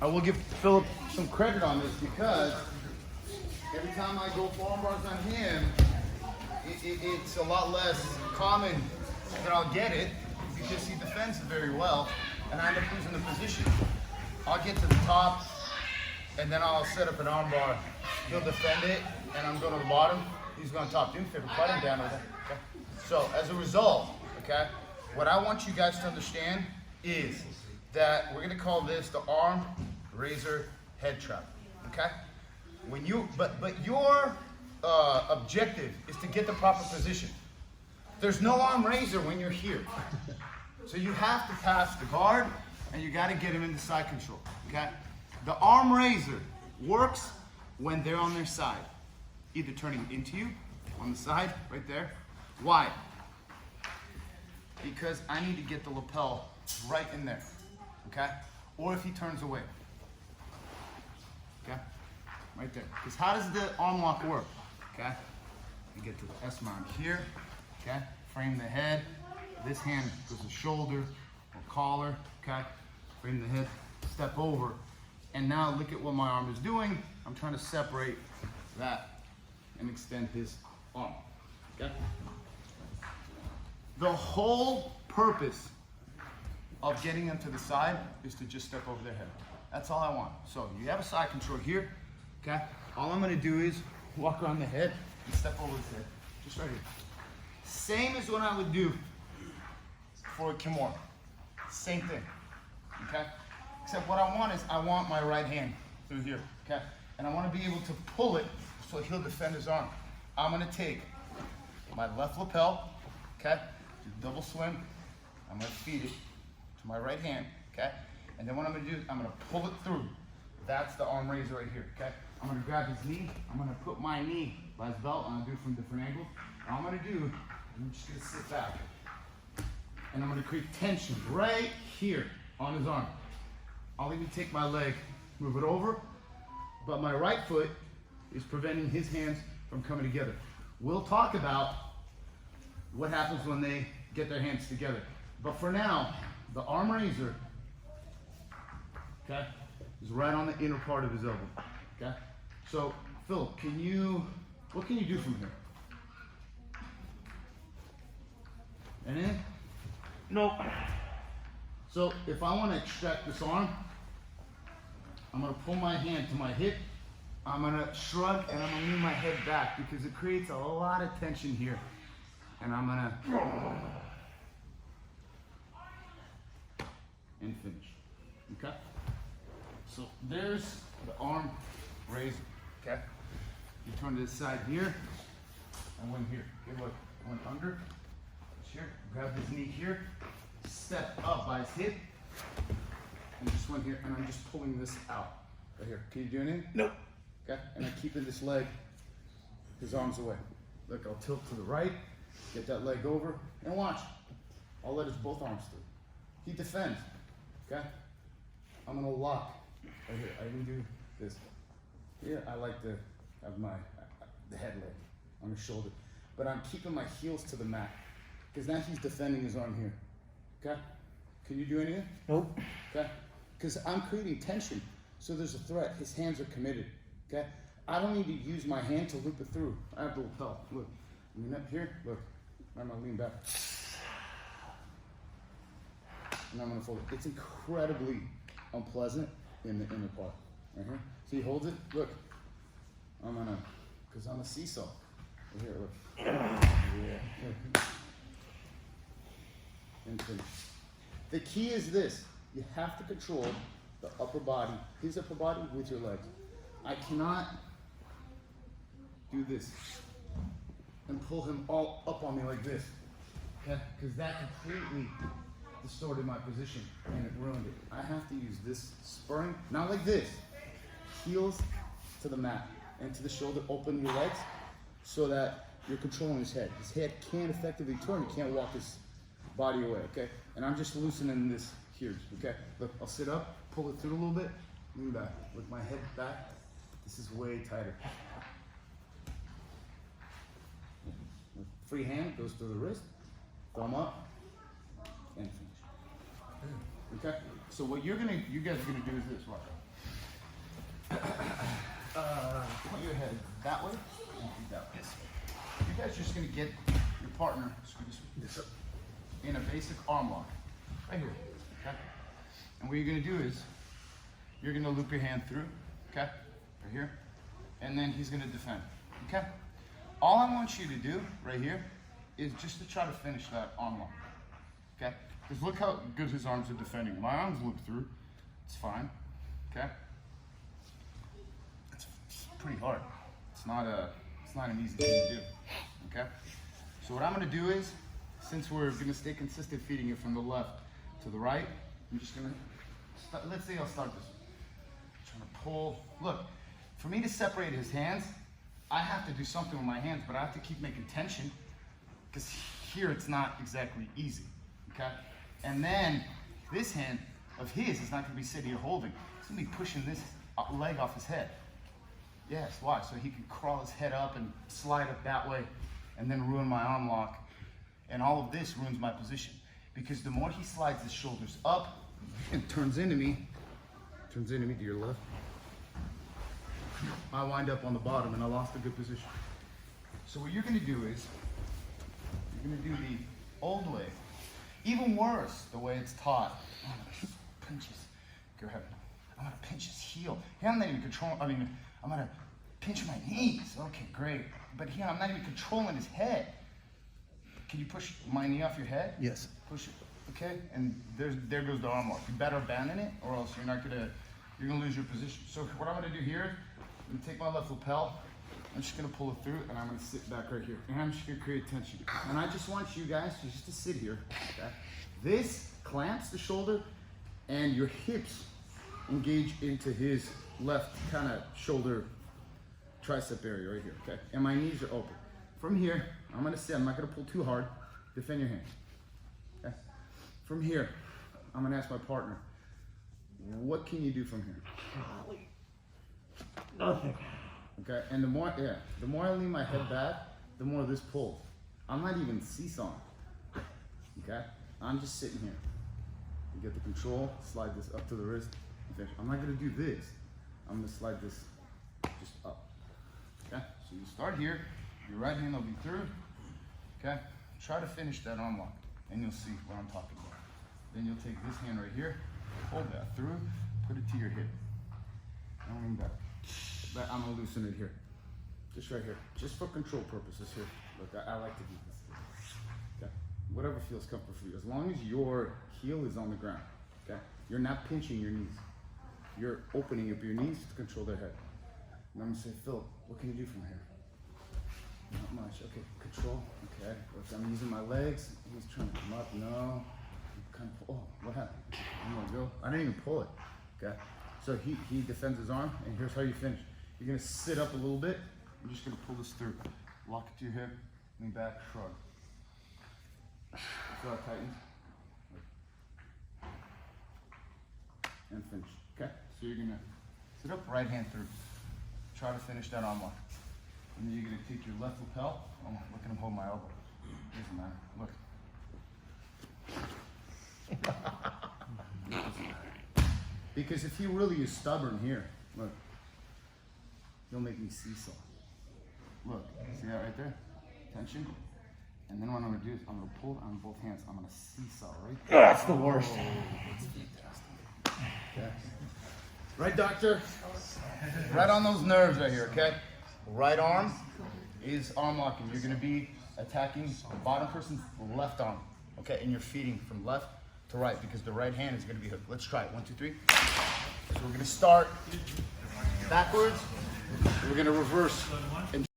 I will give Philip some credit on this because every time I go for arm bars on him, it's a lot less common that I'll get it because he defends it very well and I end up losing the position. I'll get to the top and then I'll set up an arm bar. He'll defend it and I'm going to the bottom. He's going top. Do me a favor, cut him down over there. Okay? So as a result, okay, what I want you guys to understand is that we're going to call this the arm razor head trap. Okay? When you but your objective is to get the proper position. There's no arm razor when you're here. So you have to pass the guard and you got to get him into side control. Okay? The arm razor works when they're on their side, either turning into you on the side right there. Why? Because I need to get the lapel right in there. Okay? Or if he turns away. Okay? Right there. Because how does the arm lock work? Okay? You get to the S mount here. Okay? Frame the head. This hand goes to shoulder or collar. Okay? Frame the head. Step over. And now look at what my arm is doing. I'm trying to separate that and extend his arm. Okay? The whole purpose of getting them to the side is to just step over their head. That's all I want. So you have a side control here. Okay? All I'm going to do is walk around the head and step over his head. Just right here. Same as what I would do for a Kimura. Same thing. Okay? Except what I want is I want my right hand through here. Okay? And I want to be able to pull it so he'll defend his arm. I'm going to take my left lapel. Okay? Do double swim. I'm going to feed it to my right hand. Okay? And then what I'm going to do is I'm going to pull it through. That's the arm razor right here. Okay? I'm going to grab his knee. I'm going to put my knee by his belt, and I'll do it from different angles. And all I'm going to do, I'm just going to sit back. And I'm going to create tension right here on his arm. I'll even take my leg, move it over, but my right foot is preventing his hands from coming together. We'll talk about what happens when they get their hands together. But for now, the arm razor, okay, is right on the inner part of his elbow. Okay? So, Phil, what can you do from here? Anything? Nope. So if I want to extract this arm, I'm going to pull my hand to my hip, I'm going to shrug, and I'm going to lean my head back because it creates a lot of tension here. And I'm going to and finish. Okay? So there's the arm razor. Okay? You turn to this side here and went here. Okay, look, went under. Here, grab his knee here, step up by his hip, and just went here, and I'm just pulling this out. Right here. Can you do anything? Nope. Okay, and I'm keeping this leg, his arms away. Look, I'll tilt to the right, get that leg over, and watch. I'll let his both arms through. He defends. Okay? I'm gonna lock. Right here, I even do this. Here, I like to have the head leg on his shoulder. But I'm keeping my heels to the mat. Because now he's defending his arm here. Okay? Can you do anything? Nope. Okay? Because I'm creating tension. So there's a threat. His hands are committed. Okay? I don't need to use my hand to loop it through. I have the lapel. Look. Lean up here. Look. I'm going to lean back. And I'm going to fold it. It's incredibly unpleasant in the inner part. Right here. See, he holds it. Look. I'm going to, because I'm a seesaw. Right here, look. Yeah. And finish. The key is this. You have to control the upper body, his upper body with your legs. I cannot do this and pull him all up on me like this. Okay? Because that completely distorted my position and it ruined it. I have to use this spurring, not like this. Heels to the mat and to the shoulder, open your legs so that you're controlling his head. His head can't effectively turn, he can't walk his body away, okay? And I'm just loosening this here, okay? Look, I'll sit up, pull it through a little bit, lean back. With my head back, this is way tighter. Free hand goes through the wrist, thumb up, and finish. Okay? So what you guys are gonna do is this, right? Point your head that way and feet that way. You guys are just gonna get your partner, in a basic arm lock. Right here, okay? And what you're gonna do is, you're gonna loop your hand through, okay? Right here. And then he's gonna defend, okay? All I want you to do, right here, is just to try to finish that arm lock, okay? Because look how good his arms are defending. My arms loop through, it's fine, okay? It's pretty hard. It's not an easy thing to do, okay? So what I'm gonna do is, since we're gonna stay consistent feeding it from the left to the right, I'm just gonna, let's say I'll start this. I'm trying to pull, look, for me to separate his hands, I have to do something with my hands, but I have to keep making tension, because here it's not exactly easy, okay? And then this hand of his is not gonna be sitting here holding. It's gonna be pushing this leg off his head. Yes, why? So he can crawl his head up and slide up that way and then ruin my arm lock. And all of this ruins my position. Because the more he slides his shoulders up and turns into me to your left, I wind up on the bottom and I lost a good position. So what you're gonna do is, you're gonna do the old way. Even worse, the way it's taught. I'm gonna pinch his, go ahead. I'm gonna pinch his heel. Here I'm not even controlling, I'm gonna pinch my knees. Okay, great. But here I'm not even controlling his head. Can you push my knee off your head? Yes. Push it, okay? And there goes the arm lock. You better abandon it or else you're gonna lose your position. So what I'm gonna do here, I'm gonna take my left lapel, I'm just gonna pull it through and I'm gonna sit back right here. And I'm just gonna create tension. And I just want you guys to sit here, okay? This clamps the shoulder and your hips engage into his left kind of shoulder tricep area right here, okay? And my knees are open. From here, I'm gonna sit, I'm not gonna pull too hard. Defend your hands, okay? From here, I'm gonna ask my partner, what can you do from here? Nothing. Okay, and the more I lean my head back, the more this pulls. I'm not even seesawing, okay? I'm just sitting here. You get the control, slide this up to the wrist, and finish. I'm not gonna do this. I'm gonna slide this just up, okay? So you start here, your right hand will be through, okay? Try to finish that arm lock, and you'll see what I'm talking about. Then you'll take this hand right here, hold that through, put it to your hip. And lean back. But I'm gonna loosen it here. Just right here. Just for control purposes here. Look, I like to do this. Okay? Whatever feels comfortable for you. As long as your heel is on the ground. Okay? You're not pinching your knees. You're opening up your knees to control their head. And I'm gonna say, Phil, what can you do from here? Not much. Okay, control. Okay. Look, I'm using my legs. He's trying to come up. No. Kind of, oh, what happened? I'm gonna go. I didn't even pull it. Okay? So he defends his arm, and here's how you finish. You're gonna sit up a little bit. I'm just gonna pull this through. Lock it to your hip, lean back, shrug. So it tightens. And finish, okay? So you're gonna sit up, right hand through. Try to finish that arm lock. And then you're gonna take your left lapel. Oh, look at him hold my elbow. Doesn't matter, look. Because if he really is stubborn here, look, he'll make me seesaw. Look, see that right there? Tension. And then what I'm gonna do is I'm gonna pull on both hands. I'm gonna seesaw right there. That's the worst. It's fantastic. Okay. Right, doctor? Right on those nerves right here, okay? Right arm is arm locking. You're gonna be attacking the bottom person's left arm, okay? And you're feeding from left to right because the right hand is gonna be hooked. Let's try it. 1, 2, 3. So we're gonna start backwards. We're gonna reverse and